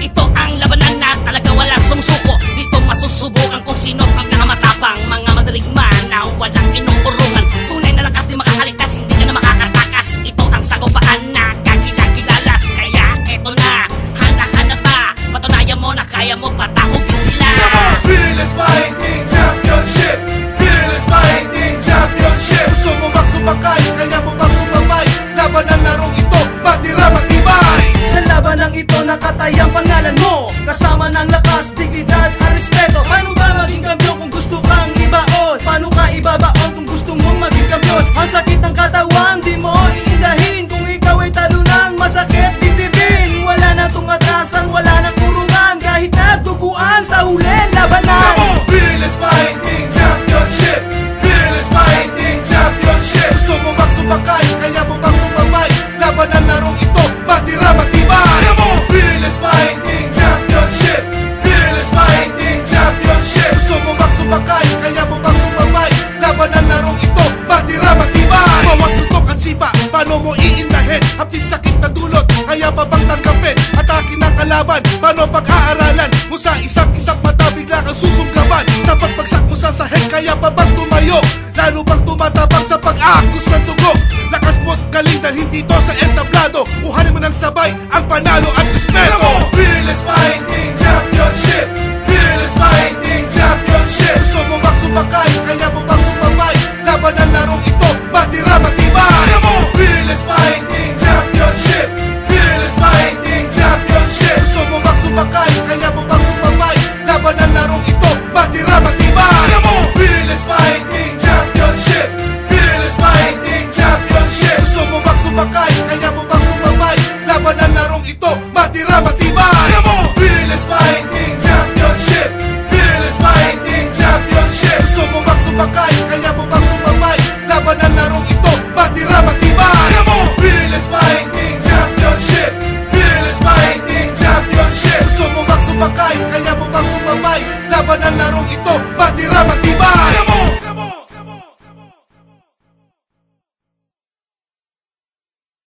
Ito ang labanan na talaga walang sumusuko. Dito masusubukan kung sino ang nakamatapang. Mga madirigma na walang inuurungan. Tunay na lakas di makakaligtas, hindi ka na makakatakas. Ito ang sagupaan na kagilagilalas. Kaya eto na, handa-handa pa. Patunayan mo na kaya mo pataugin sila. Come on! Fearless Fighting Championship! Fearless Fighting Championship! Gusto mo bang sumakay? Kaya mo bang sumabay? Laban ang larong ito, matira matibay! Sa labanang ito nakatay ang pangalan mo. Kasama ng lakas, dignidad at respeto. Paano ba maging kampiyon kung gusto kang ibaon? Paano ka ibabaon kung gusto mong maging kampiyon? Ang sakit ng katawan, di mo iindahin. Kung ikaw ay talunan, masakit dibdibin. Wala na tong atrasan, wala na kurungan. Kahit natuguan sa huling labanan. Fearless Fighting Championship! Fearless Fighting Championship! Gusto mo bang sumakay? Kaya mo bang sumabay? Laban ang larong ito, matira matibay! Fearless Fighting Championship! Fearless Fighting Championship! Gusto mo bang sumakay? Kaya mo bang sumabay? Laban ang larong ito, matira matibay! Bawat suntok at sipa, paano mo iindahin? Hapit sakit na dulot, kaya pa bang tanggapin? Atake ng kalaban, paano pag-aaralan? Kung sa isang mata bigla kang susunggaban. Sa pagbagsak mo sa sahig, kaya pa bang tumayo? Lalo bang tumatabang sa pag-aakos ng dugo? Lakas mo't galing dahil hindi to sa entablado. Kuhanin mo ng sabay ang panalo at respeto. Fearless Fighting Championship! Fearless Fighting Championship! Gusto mo bang sumakay? Kaya mo bang sumabay? Laban ang larong ito, matira matibay! Fearless Fighting Championship! Fearless Fighting Championship! Gusto mo bang sumakay? Kaya mo bang sumabay? Laban ang larong ito, matira matibay! Fearless Fighting Championship! Fearless Fighting Championship! Gusto mo bang sumakay? Kaya mo bang sumabay? Laban ang larong ito, matira matibay!